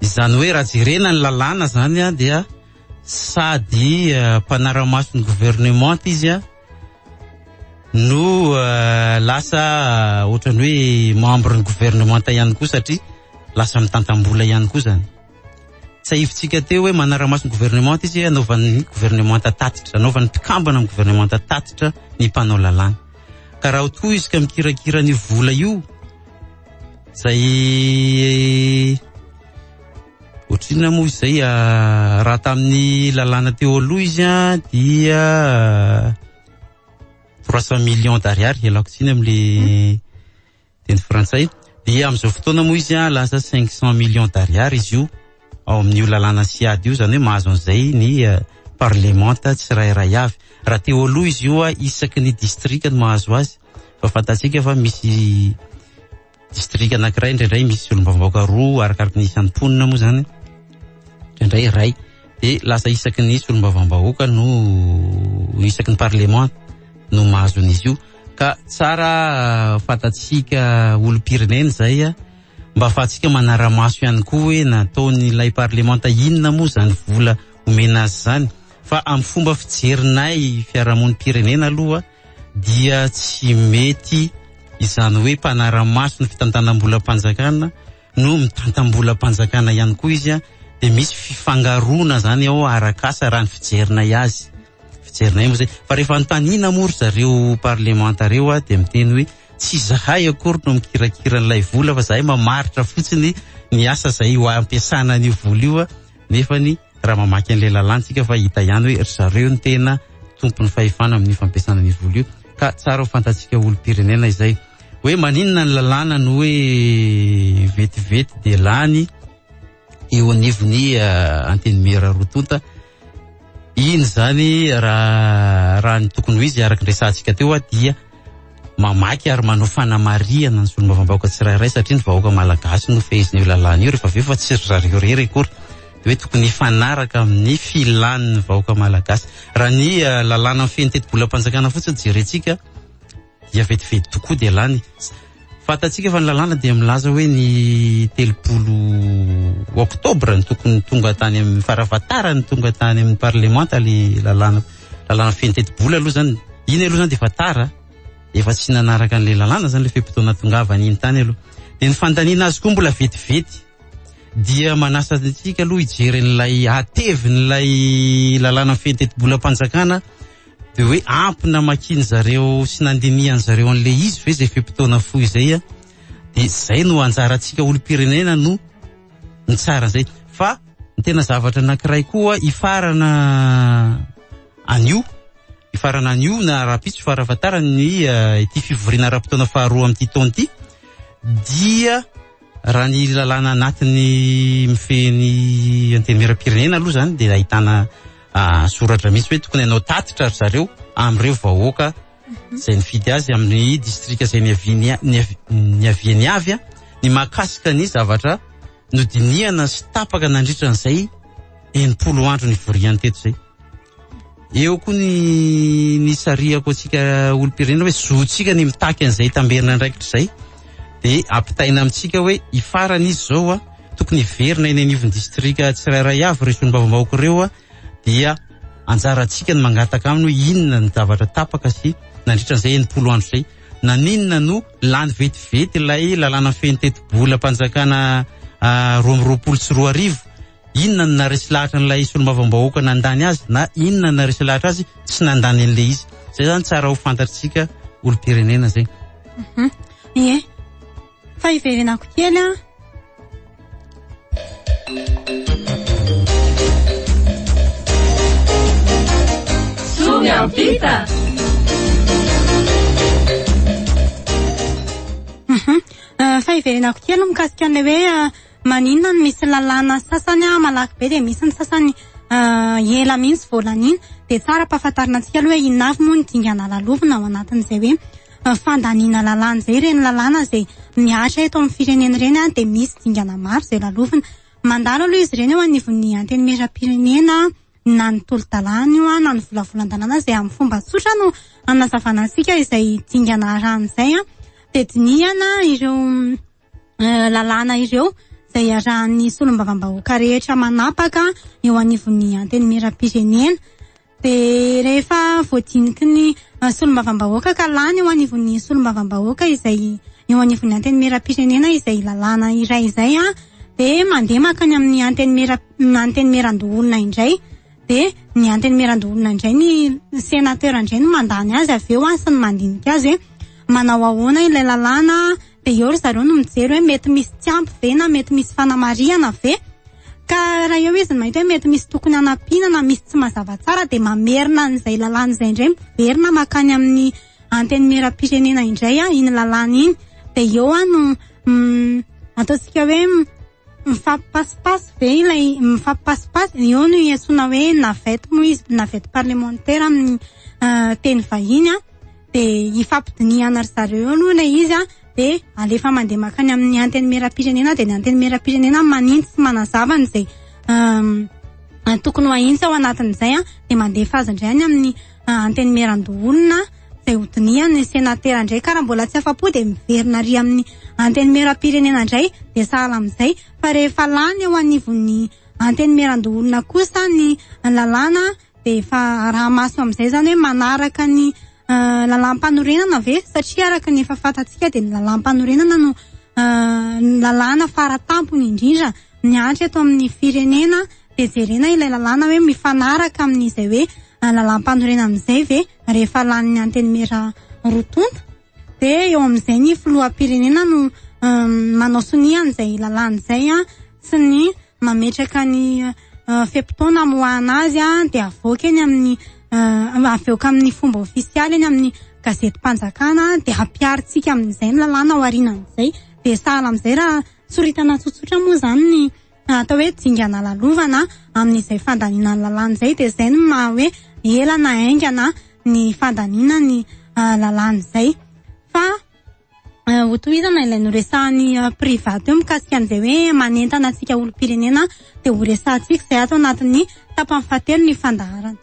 Izany hoe raha jerena ny lalàna zany dia sady mpanara-maso ny gouvernement izy no lasa ohatrany hoe membre ny gouvernement ihany koa satria lasa mitantam-bola ihany koa zany. Tsy ahivitsika teo hoe manara-maso ny gouvernement izy anaovan'ny gouvernement tatitra, anaovan'ny mpikambana amin'ny gouvernement tatitra ny mpanao lalàna. Ka raha toa izy ka mikirakira ny vola io zay ohatrina moa izay raha tamin'ny lalàna teo aloha izy dia 300 millions d'ariary ialako tsiny amin'le teny frantsay, dia amin'izao fotoana moa izy lasa 500 millions d'ariary izy io ao amin'io lalàna siady io, zany hoe mahazo an'izay ny parlementa tsirairay avy. Raha teo aloha izy io isaky ny distrika no mahazo azy, fa fantatsika fa misy distrika anankiray indraindray misy olom-bavam-bahoaka roa arakaraky ny isan'ny mponina moa zany, indraindray ray dia lasa isaky ny olom-bavam-bahoaka no isaky ny parlement no mahazo an'izy io. Ka tsara fantatsika olom-pirenena zay mba ahafahantsika manara-maso ihany koa hoe nataon'ilay parlementa inona moa zany vola omena azy zany. Fa amin'ny fomba fijerinay fiarahamonim-pirenena aloha dia tsy mety izany hoe mpanara-maso ny fitantanam-bola-panjakana no mitantam-bola-panjakana ihany koa izy dia misy fifangaroana zany ao arakasa raha ny fijerinay azy. Fijerinay moa zay fa rehefa notaniana moa zareo parlementa reo dia miteny hoe tsy zahay akory no mikirakira n'ilay vola fa zahay mamaritra fotsiny ny asa zay ho ampiasana ny vola io nefa ny raha mamaky an'ilay lalàntsika fa hita ihany hoe zareo ny tena tompony fahefana amin'ny fampiasana ny vola io. Ka tsara ho fantatsika olom-pirenena izay hoe maninona ny lalàna no hoe vetivety dia lany eo anivony anteny mera rotonta. Iny zany raha ny tokony ho izy araka ny resantsika teo dia mamaky ary manao fanamariana ny solombavambahoaka tsirairay satria ny vahoaka malagasy no feheziny io lalàna io rehefa avy eo fa tsy zareo rery akory. De hoe tokony hifanaraka amin'ny filan'ny vahoaka malagasy. Raha ny lalàna amin'ny feno tetim-bolam-panjakana fotsiny jerentsika dia vetivety tokoa dia lany. Fatatsika fa ny lalàna dia milaza hoe ny 30 oktobra ny tokony tonga tany amin'ny farafatara ny tonga tany amin'ny parlemanta le lalàna feno tetim-bola aloha zany. Iny aloha zany dia efa tara, efa tsy nanaraka an'le lalàna zany le fe-potoana tongavany iny tany aloha. De ny fandaniana azy koa mbola vetivety dia manasa antsika aloha hijery n'ilay atevin'ilay lalàna feno tetim-bolam-panjakana de hoe ampina makiny zareo sy nandiniany zareo an'le izy ve zay fe-potoana fo izay de zay no anjarantsika olom-pirenena no ny tsara zay. Fa ny tena zavatra anankiray koa ifarana anio na rapitso farafatara ny ity fivoriana ara-potoana faharoa amin'ity taona ity dia raha ny lalàna anatiny mifeny anteny mera-pirenena aloha zany de ahitana soratra mihitsy hoe tokony hanao tatitra zareo amin'ireo vahoaka zay nifidy azy amin'ny distrika zay niaviany avy ny mahakasika ny zavatra nodiniana sy tapaka nandritra an'izay 80 andro nivoriany teto zay. Eo koa ny sariako atsika olom-pirenena hoe zotsika ny mitaky an'izay tamberina andraikitra zay de ampitaina amintsika hoe ifarana izy zao tokony verina eny anivon'ny distrika tsirairay avy ireo solombavambahoaka ireo dia anjarantsika ny mangataka aminy hoe inona ny zavatra tapaka sy nandritra an'izay 80 andro zay. Naninona no lany vetivety ilay lalàna feno tetim-bolam-panjakana 2024. Inona no naresy lahatra n'ilay solombavambahoaka nandany azy na inona no naresy lahatra azy tsy nandany an'le izy. Zay zany tsara ho fantatritsika olom-pirenena zay. Ie. Fa iverenako kely Soamiampita. Fa iverenako kely mikasika an'le hoe maninona no misy lalàna sasany malaky be de misy ny sasany ela mihitsy volan'iny de tsara pahafantarina antsika aloha hoe inona avy moa ny dingana lalovina ao anatin'izay hoe fandaniana lalàna zay reny lalàna zay miatra eto amin'ny firenena reny de misy dingana maro zay lalovina. Mandalo aloha izy reny eo anivon'ny anteny mera-pirenena na ny tolo-dalàna io na ny volavolan-dalàna zay amin'ny fomba tsotra no anazavana antsika izay dingana ran'izay de diniana ireo lalàna ireo zay arahan'ny solombavambahoaka rehetra manapaka eo anivon'ny anteny mera-pirenena. De rehefa voadiniky ny solombavambahoaka ka lany eo anivon'ny solombavambahoaka izay eo anivon'ny anteny mera-pirenena izay lalàna iray izay de mandeha makany amin'ny anteny meran-doholona indray de ny anteny meran-doholona indray ny sénateur indray no mandany azy avy eo sy ny mandinika azy manao ahoana ilay lalàna de eo ry zareo no mijery hoe mety misy tsiampy ve na mety misy fanamariana ve ka raha eo izy mahita hoe mety misy tokony hanampiana na misy tsy mazava tsara de mamerina an'izay lalàna izay indray miverina makany amin'ny anteny mera-pirenena indray iny lalàna iny de eo no ataontsika hoe mifampipasipasy ve ilay mifampipasipasy eo no iantsoina hoe navette moa izy navette parlementaire amin'ny teny vahiny de ifampidiniana ry zareo aloha ilay izy de alefa mandeha makany amin'ny anteny mera-pirenena de ny anteny mera-pirenena manintsy sy manazava n'izay tokony ho ahintsy ao anatin'izay de mandeha fazandrany amin'ny anteny meran-doholona zay hodiniany sénateur indray ka raha mbola tsy afa-po de miverina ry amin'ny anteny mera-pirenena indray de sahala amin'izay. Fa rehefa lany eo anivon'ny anteny meran-doholona kosa ny lalàna de efa raha maso amin'izay zany hoe manaraka ny lalàm-panorenana ve satria araka ny efa fantatsika de ny lalàm-panorenana no lalàna faratampony indrindra miatra eto amin'ny firenena de jerena ilay lalàna hoe mifanaraka amin'izay hoe lalàm-panorena amin'izay ve rehefa lan'ny anteny mera rotonta de eo amin'izay ny filoham-pirenena no manao soniany zay lalàna zay sy ny mametraka ny fe-potoana amoahana azy de avoaka eny amin'ny avoaka amin'ny fomba ofisialy eny amin'ny gazety-mpanjakana de ampiaritsika amin'izay ny lalàna ao aorianan'izay de sahala amin'izay raha tsoritana tsotsotra moa zany ny atao hoe dingana lalovana amin'izay fandaninana lalàna zay, de zay no maha hoe elana aingana ny fandanina ny lalàna zay. Fa hotohizana ilay noresahan'ny private eo mikasika an'izay hoe manentana antsika olom-pirenena, de ho resahantsika zay ato anatin'ny tapany fahatelo ny fandaharana.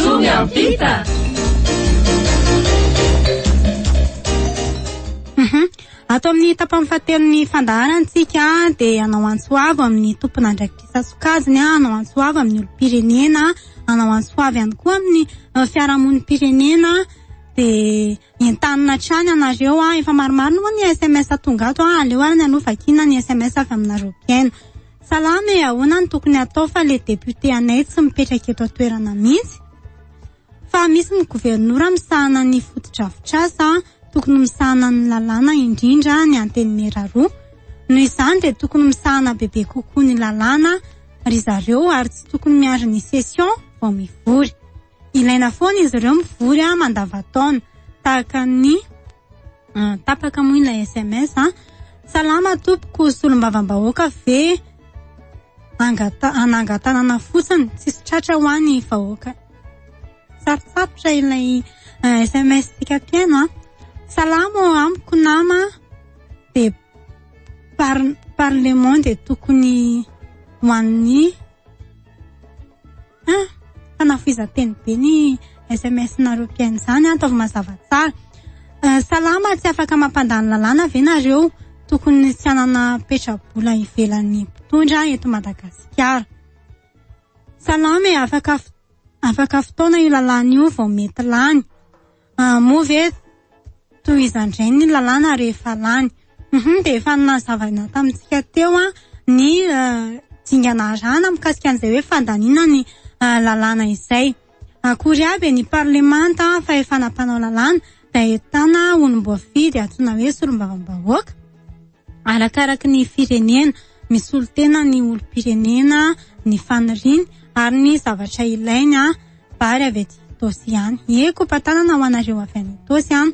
Soamiampita. Ato amin'ny tapany fahatelo ny fandaharantsika de anao antsoavo amin'ny tompon'andraikitra sasokajiny, anao antsoavo amin'ny olom-pirenena, anao antsoavo ihany koa amin'ny fiarahamonim-pirenena, de entanina trany anareo efa maromaro moa ny SMS tonga ato aleo arany anovakina ny SMS avy aminareo mpiaino. Salama ahoana ny tokony atao fa le député anay tsy mipetraka eto toerana mihitsy, fa misy ny gouvernoura misahana ny fotodrafitrasa, tokony misahana ny lalàna indrindra ny antenimera roa. Noho izany de tokony misahana bebe kokoa ny lalàna ry zareo ary tsy tokony miandry ny session vao mivory. Ilaina foana izy ireo mivory mandavataona tahaka ny tapaka moa ilay SMS. Salama tompoko solombavam-bahoaka ve anangatanana fotsiny, tsisy tratra ho an'ny vahoaka. Sarosarotra ilay SMS tika mpiaino. Salama amiko nama, de parlement de tokony ho an'ny fanafiza-teny be ny SMS nareo mpiaino zany, ataovy mazava tsara. Salama tsy afaka mampandany lalàna ve nareo, tokony tsy anana petrabola ivelan'ny mpitondra eto Madagasikara. Salama afaka fotoana io lalàna io vao mety lany, moa ve toy izandray ny lalàna rehefa lany. De efa nazavana tamintsika teo ny dingana rana mikasika an'izay hoe fandanina ny lalàna izay. Akory aby ny parlemanta fa efa nampanao lalàna de ahitana olom-boafidy antsoina hoe solombavam-bahoaka arakaraky ny firenena, misy olo-tena ny olom-pirenena, ny faniriany ary ny zavatra ilainy bary avy aty Tosy ihany. Eko patanana ho anareo avy any Tosy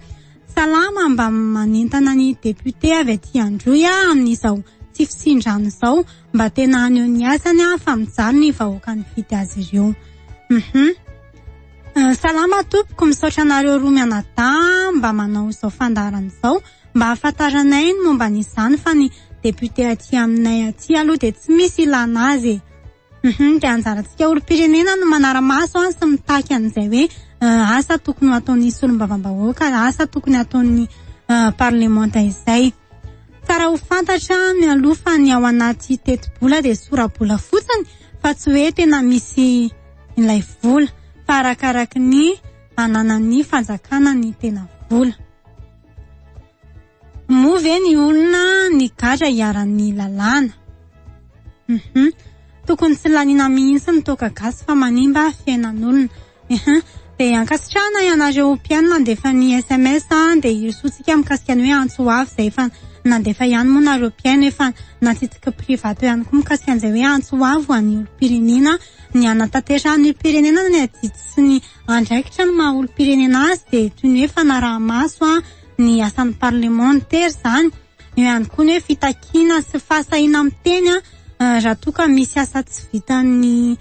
Salama mba manentana ny député avy aty Androy amin'izao tsy fisindrano zao, mba tena haneo ny asany fa mijaly ny vahoaka ny vidy azy ireo. Salama tompoko misaotra anareo roa mianadahy mba manao izao fandaharana izao, mba ahafantaranay ny momba n'izany fa ny député aty aminay aty aloha de tsy misy ilana azy. De anjarantsika olom-pirenena no manara-maso sy mitaky an'izay hoe asa tokony ataon'ny solombavam-bahoaka, asa tokony ataon'ny parlementa izay. Tsara ho fantatra ny aloha ny ao anaty teti-bola de sora-bola fotsiny, fa tsy hoe tena misy ilay vola, fa arakaraky ny ananan'ny fanjakana ny tena vola. Moa ve ny olona ny gadra iaran'ny lalàna. Tokony tsy lanina mihitsy ny toka gasy fa manimba fiainan'olona. De ankasitrahana ianareo mpiaino mandefa ny SMS de irosotsika mikasika ny hoe antsoavo zay efa nandefa ihany moa nareo mpiaino, efa natsitika private ihany koa mikasika an'izay hoe antsoavo any olom-pirenena, ny anatanterahany olom-pirenena ny adity sy ny andraikitra no maha olom-pirenena azy de toy ny hoe fanaraha-maso ny asan'ny parlementaire zany. Eo ihany koa ny hoe fitakiana sy fahasahiana amin'ny teny raha toka misy asa tsy vitan'ny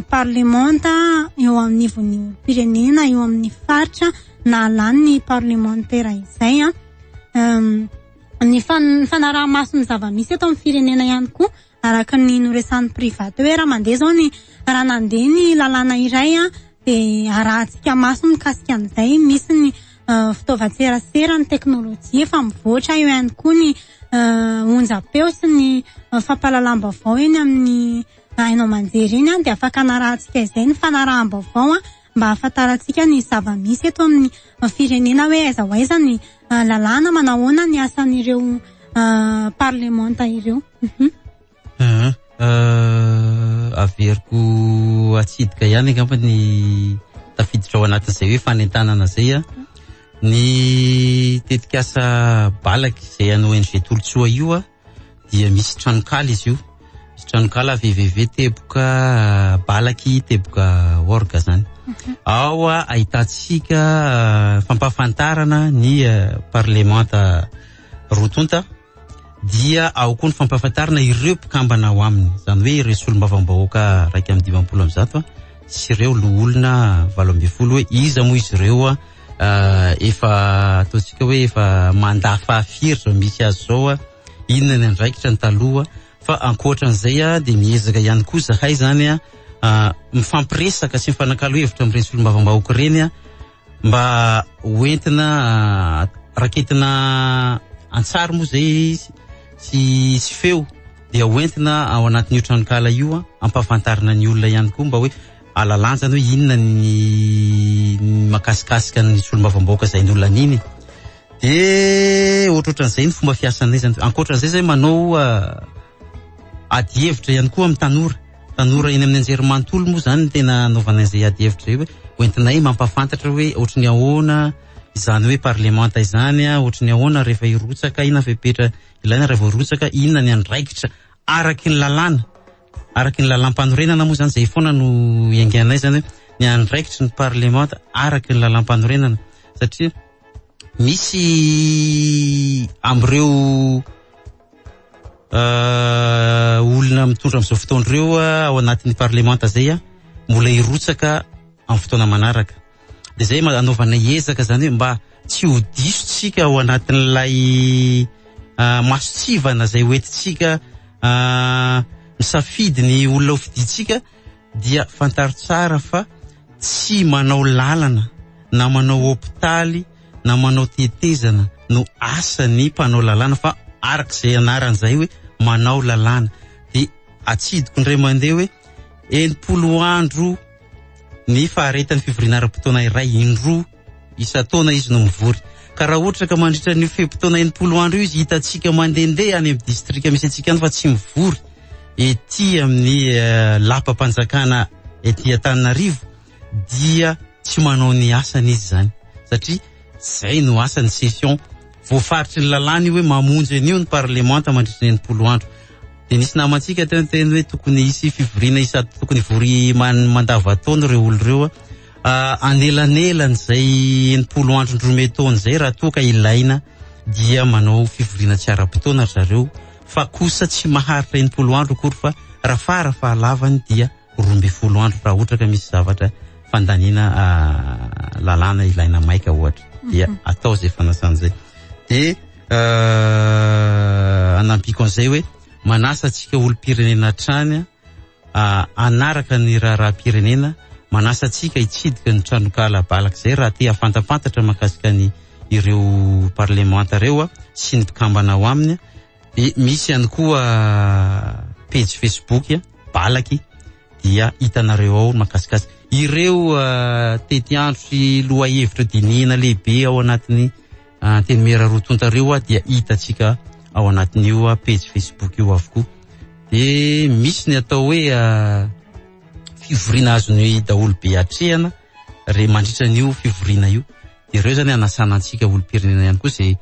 parlementa eo amin'ny ivon'ny olom-pirenena, eo amin'ny faritra na lan'ny parlementaire izay. Ny fanaraha-maso ny zava-misy eto amin'ny firenena ihany koa araka ny noresan'ny private hoe raha mandeha zao ny raha nandeha ny lalàna iray de arahantsika maso mikasika an'izay. Misy ny fitaovan-tserasera ny teknôlôjia efa mivoatra, eo ihany koa ny onjam-peo sy ny fampahalalam-baovao eny amin'ny hainao manjery eny de afaka anarahantsika izay ny fanaraham-baovao mba ahafantarantsika ny zava-misy eto amin'ny firenena hoe aiza ho aiza ny lalàna, manahoana ny asan'ireo parlementa ireo. Averiko atsidika ihany angamba ny tafiditra ao anatin'izay hoe fanentanana zay ny tetikasa Balaky zay ano ONG Tolotsoa io dia misy tranokaly izy io, misy tranokala VVV teboka Balaky teboka orga zany. Ao ahitantsika fampafantarana ny parlemanta rotonta, dia ao koa ny fampafantarana ireo mpikambana ao aminy, zany hoe ireo solombavambahoaka 120 sy ireo olona 20 hoe iza moa izy ireo efa ataontsika hoe efa mandafa afiry zao misy azy zao inona ny andraikitra ny taloha. Fa ankoatran'izay dia miezaka ihany koa zahay zany mifampiresaka sy mifanakalo hevitra amin'ireny solombavambahoaka reny mba hoentina raketina antsary moa zay sy feo, dia hoentina ao anatin'io tranokala io ampafantarina ny olona ihany koa mba hoe alalanjany hoe inona ny makasikasika ny solombavambahoaka zay ny olona niny. Dia ohatrohatran'izay ny fomba fiasanay zany. Ankoatran'izay zay manao ady hevitra ihany koa amin'ny tanora eny amin'ny anjerimanontolo moa zany tena anaovana izay ady hevitra zay hoe hoentinay mampafantatra hoe ohatrany ahoana izany hoe parlemanta izany ohatrany ahoana rehefa irotsaka, inona fepetra ilaina rehefa irotsaka, inona ny andraikitra araky ny lalàna, araky ny lalam-panorenana moa zany zay foana no ianganay zany hoe ny andraikitra ny parlemanta araky ny lalam-panorenana, satria misy amreo olona mitondra amin'izao fotoana ireo ao anatin'ny parlemanta zay mbola irotsaka amin'ny fotoana manaraka. Dia zay anaovana ezaka zany hoe mba tsy ho disotsika ao anatin'ilay masotsivana zay hoentintsika misafidy ny olona ho fiditsika, dia fantaro tsara fa tsy manao lalana na manao hôpitaly na manao tetezana no asan'ny mpanao lalàna, fa arak'izay anaran'izay hoe manao lalàna. Dia atsidiko indray mandeha hoe 80 andro ny faharetan'ny fivoriana ara-potoana iray indroa isa-taona izy no mivory. Ka raha ohatra ka mandritra ny fehim-potoana 80 andro izy hitantsika mandehandeha any amin'ny distrika misy antsika any fa tsy mivory ety amin'ny lapa-panjakana ety Antananarivo, dia tsy manao ny asany izy zany, satria zay no asany session voafaritry ny lalàna hoe mamonjy an'io ny parlemanta mandritra ny 80 andro. Dia nisy namantsika tena hoe tokony isy fivoriana tokony vory mandavataona ireo olo ireo anelanelany zay 80 andro ndrometona zay raha toa ka ilaina dia manao fivoriana tsy ara-potoana zareo, fa kosa tsy maharitra 80 andro akory, fa raha fara fahalavany dia 12 andro raha ohatra ka misy zavatra fandaniana lalàna ilaina maika ohatra, dia atao zay fanasan'izay. Dia anampiko an'izay hoe manasa antsika olo-pirenena trany anaraka ny raharaham-pirenena, manasa antsika hitsidika ny tranokala Balaky zay raha te afantapantatra mahakasika ny ireo parlemanta reo sy ny mpikambana ao aminy. Dia misy ihany koa page Facebook Balaky, dia hitanareo ao mahakasikasika ireo tetiandro sy loha hevitra dinihana lehibe ao anatin'ny teny mera rotonta reo dia hitantsika ao anatin'io page Facebook io avokoa. Dia misy ny atao hoe fivoriana azony daholo be hatrehana mandritra n'io fivoriana io, dia ireo zany anasana antsika olo-pirenena ihany koa zay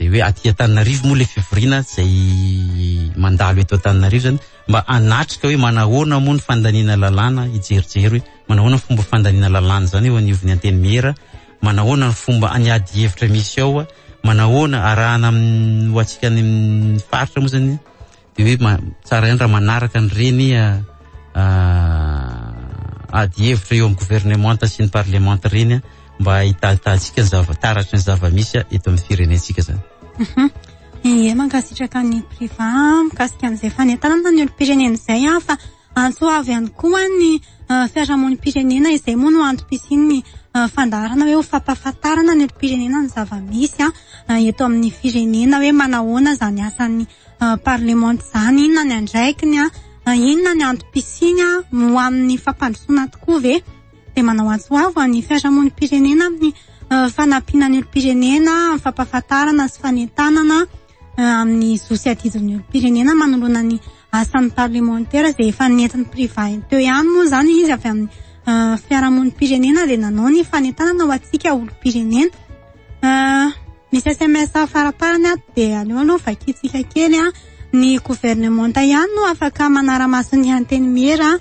hoe aty Antananarivo moa le fivoriana zay mandalo eto Antananarivo zany, mba anatrika hoe manahoana moa ny fandaniana lalàna, hijerijery hoe manahoana ny fomba fandaniana lalàna zany eo anivon'ny anteny mera, manahoana ny fomba aniady hevitra misy ao, manahoana arahana ho atsika ny faritra moa zany, dia hoe tsara ihany raha manaraka an'ireny ady hevitra eo amin'ny gouvernemanta sy ny parlemanta reny mba hitahitahantsika ny taratry ny zava-misy eto amin'ny firenentsika zany. Mankasitraka ny priva mikasika an'izay fanentanana ny olo-pirenena izay fa antsoavy ihany koa ny fiarahamonim-pirenena izay moa no antom-pisian'ny fandaharana hoe ho fampahafantarana ny olo-pirenena ny zava-misy eto amin'ny firenena, hoe manahoana zany asan'ny parlemanta zany, inona ny andraikiny inona ny antom-pisiny ho amin'ny fampandrosoana tokoa ve. Dia manao antsoavo ny fiarahamonim-pirenena amin'ny fanampiana ny olo-pirenena, amin'ny fampahafantarana sy fanentanana amin'ny sosiatizon'ny olo-pirenena manoloana ny asan'ny parlementaire izay efa nentin'ny priva teo ihany moa zany izy avy amin'ny fiarahamonim-pirenena dia nanao ny fanentanana ho antsika olo-pirenena. Misy SMS faraparany dia aleoaloha vakitsika kely ny gouvernementa ihany no afaka manara-maso ny anteny miera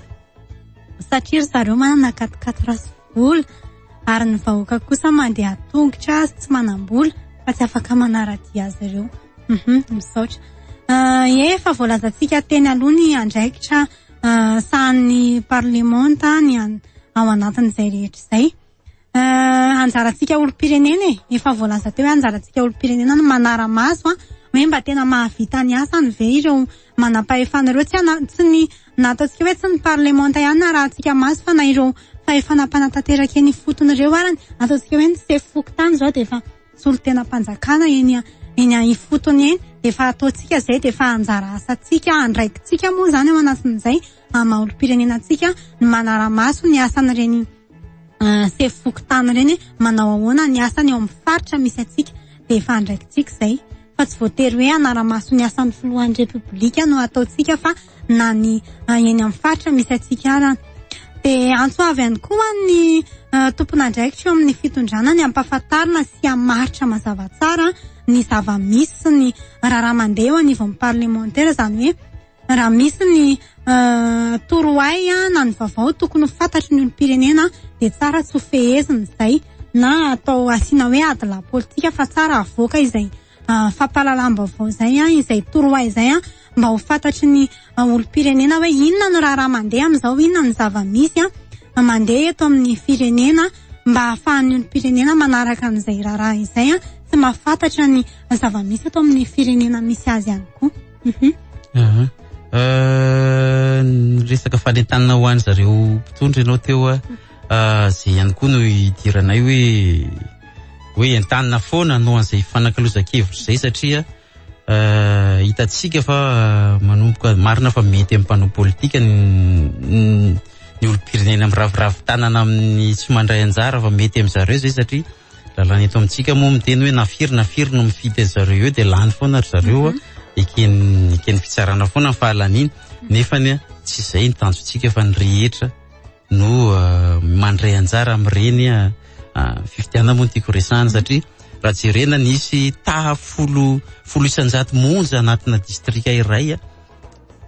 satria zareo manana 4 vola ary ny vahoaka kosa mandeha tongotra tsy manam-bola fa tsy afaka manaradia azy ireo. Misaotra. Efa voalazantsika teny aloha ny andraikitra sahan'ny parlementa ny ao anatin'izay rehetra izay. Anjarantsika olom-pirenena efa voalaza teo hoe anjarantsika olom-pirenena no manara-maso hoe mba tena mahavita ny asany ve ireo manam-pahefana ireo tsy ny nataontsika hoe tsy ny parlementa ihany na raha tsika maso fa na ireo fahefana-panatanteraka ny foton'ireo arany ataontsika hoe ny sefy-fokontany zao dia efa solon-tena-panjakana eny ifotony eny efa ataontsika zay dia efa anjara asantsika andraikitsika moa zany ao anatin'izay maha olom-pirenenantsika ny manara-maso ny asan'ireny sefy-fokontany reny manao ahoana ny asany eo amin'ny faritra misy atsika dia efa andraikitsika zay fa tsy voatery hoe anara-maso ny asan'ny filohan'ny repoblika no ataontsika fa na ny eny amin'ny faritra misy atsika arany. Dia antsoavy ihany koa ny tompon'andraikitra eo amin'ny fitondrana ny ampahafantarina sy hamaritra mazava tsara ny zava-misy sy ny raha mandeha eo anivon'ny parlementaire zany hoe raha misy ny torohay na ny vaovao tokony ho fantatry ny olom-pirenena dia tsara tsy ho fehezina izay na atao asiana hoe adila politika fa tsara avoaka izay fampahalalam-baovao izay torohay izay mba ho fantatry ny olom-pirenena hoe inona no raha mandeha amin'izao, inona ny zava-misy mandeha eto amin'ny firenena mba ahafahan'ny olom-pirenena manaraka an'izay raha izay tsy mahafantatra ny zava-misy eto amin'ny firenena misy azy ihany koa. Resaka fanentanana ho an'ny zareo mpitondra ianao teo zay ihany koa no idiranay hoe entanina foana no an'izay fanakalozan-kevitra izay satria hitatsika fa manomboka marina fa mety amin'ny mpanao politika ny olom-pirenena miraviravin-tanana amin'ny tsy mandray anjara fa mety amin'izareo zay satria lalàna eto amintsika moa miteny hoe nafiry no mifidy zareo eo dia lany foana ry zareo ekeny fitsarana foana ny fahalaniny nefany tsy izay ny tanjontsika fa ny rehetra no mandray anjara amin'ireny fifidianana moa ny tiako resahana satria raha jerena nisy taha 10 monja anatina distrika iray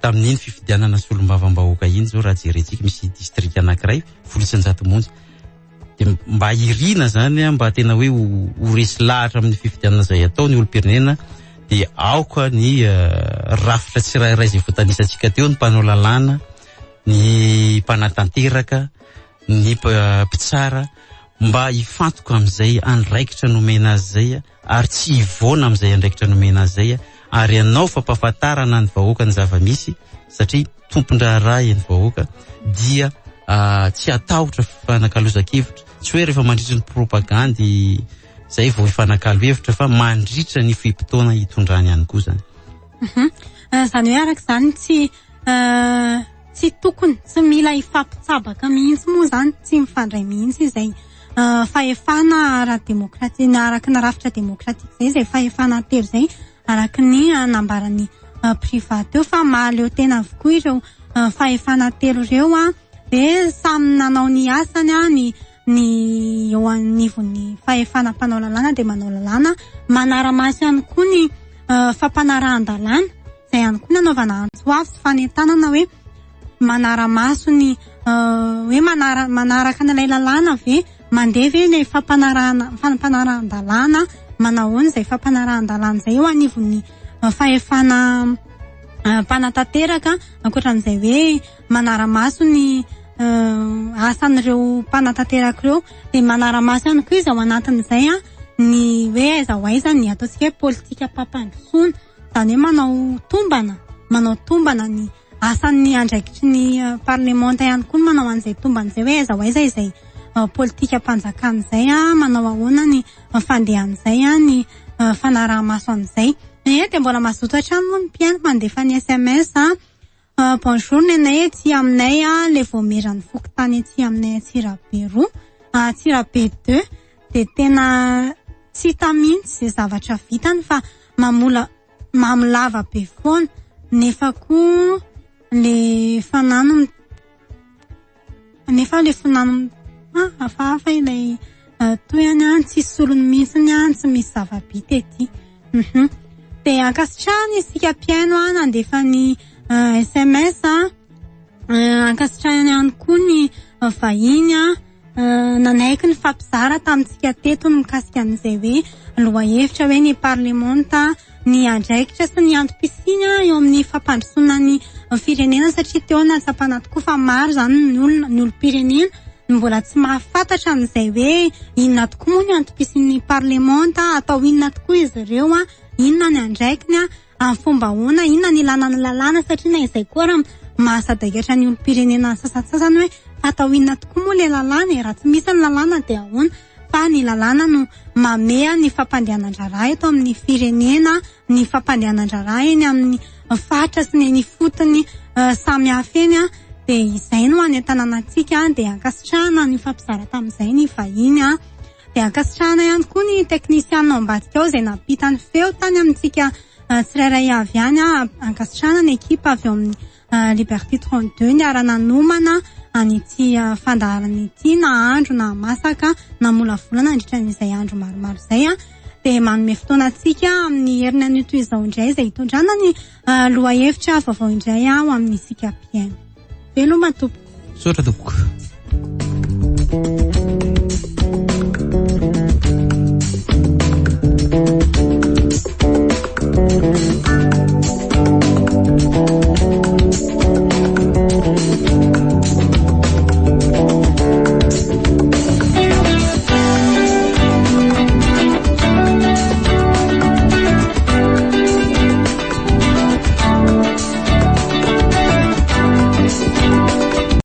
tamin'iny fifidianana solombavam-bahoaka iny zao raha jerentsika misy distrika anankiray 10 monja dia mba irina zany mba tena hoe ho resy lahatra amin'ny fifidianana izay atao ny olom-pirenena dia aoka ny rafitra tsirairay izay voatanisantsika teo ny mpanao lalàna ny mpanatanteraka ny mpitsara mba hifantoka amin'izay andraikitra nomena azy zay ary tsy hivoana amin'izay andraikitra nomena azy zay ary ianao fampahafantarana ny vahoaka ny zava-misy satria tompon-draharaha ny vahoaka dia tsy atahotra fanakalozan-kevitra tsy hoe rehefa mandritra ny propagandy zay vao hifanakalo hevitra fa mandritra ny fimpitoana hitondrany ihany koa zany. Zany hoe araka zany tsy tokony tsy mila hifampitsabaka mihitsy moa zany tsy mifandray mihitsy izay fahefana ara-demokratika araka ny rafitra demokratika zay fahefana telo zay araka ny nambaran'ny privat teo fa mahaleo tena avokoa ireo fahefana telo ireo dia samy nanao ny asany ny eo anivon'ny fahefana mpanao lalàna dia manao lalàna manara-maso ihany koa ny fampanarahan-dalàna izay ihany koa nanaovana antsoavy sy fanentanana hoe manara-maso ny hoe manaraka n'ilay lalàna ve mandeha ve ilay fampanarahan-dalàna manao izay fampanarahan-dalàna izay eo anivon'ny fahefana mpanatanteraka ankoatran'izay hoe manara-maso ny asan'ireo mpanatanteraka ireo dia manara-maso ihany koa izy ao anatin'izay ny hoe aiza ho aiza ny ataontsika hoe politika pampandrosoana zany hoe manao tombana ny asan'ny andraikitry ny parlementa ihany koa manao an'izay tombana izay hoe aiza ho aiza izay politika mpanjakana izay manao ahoana ny fandehan'izay ny fanaraha-maso an'izay dia mbola mazoto hatrany moa ny mpiaino mandefa ny SMS bonjour nenay ety aminay le voameran'ny fokontany ety aminay Tsirabe 2 Tsirabe 2 dia tena tsy hita mihitsy izay zavatra vitany fa mamolava be foana nefa koa le fanano hafahafa ilay toy any tsy solony mihitsy tsy misy zava-bita ety de ankasitrahana isika mpiaino nandefa ny SMS ankasitrahana ihany koa ny vahiny nanaiky ny fampizara tamintsika teto ny mikasika an'izay hoe lohahevitra hoe ny parlementa ny andraikitra sy ny antom-pisiny eo amin'ny fampandrosoana ny firenena satria teo natsapana tokoa fa maro zany ny olom-pirenena mbola tsy mahafantatra an'izay hoe inona tokoa moa ny antom-pisin'ny parlementa atao inona tokoa izy ireo inona ny andraikiny amin'ny fomba ahoana inona ny lalàna satria na izay koa raha mahasadaikatra ny olom-pirenena sasasasany hoe atao inona tokoa moa le lalàna raha tsy misy ny lalàna dia ahoana fa ny lalàna no mamea ny fampandehanan-draharaha eto amin'ny firenena ny fampandehanan-draharaha eny amin'ny fatra sy ny fotony samy hafa eny dia izay no anentana antsika dia ankasitrahana ny fampizara tamin'izay ny vahiny dia ankasitrahana ihany koa ny teknisiana ao ambadika ao izay nampita ny feo tany amintsika tsirairay avy ihany ankasitrahana ny ekipa avy ao amin'ny Liberté 32 ny ara-nanomana an'ity fandaharana ity na andro na masaka na molavolana andritran'izay andro maromaro izay dia manome fotoana antsika amin'ny herinana an'ito izao indray izay hitondrana ny lohahevitra vaovao indray ao amin'ny isika mpiaino. Veloma tompoko. Sotra tompoko.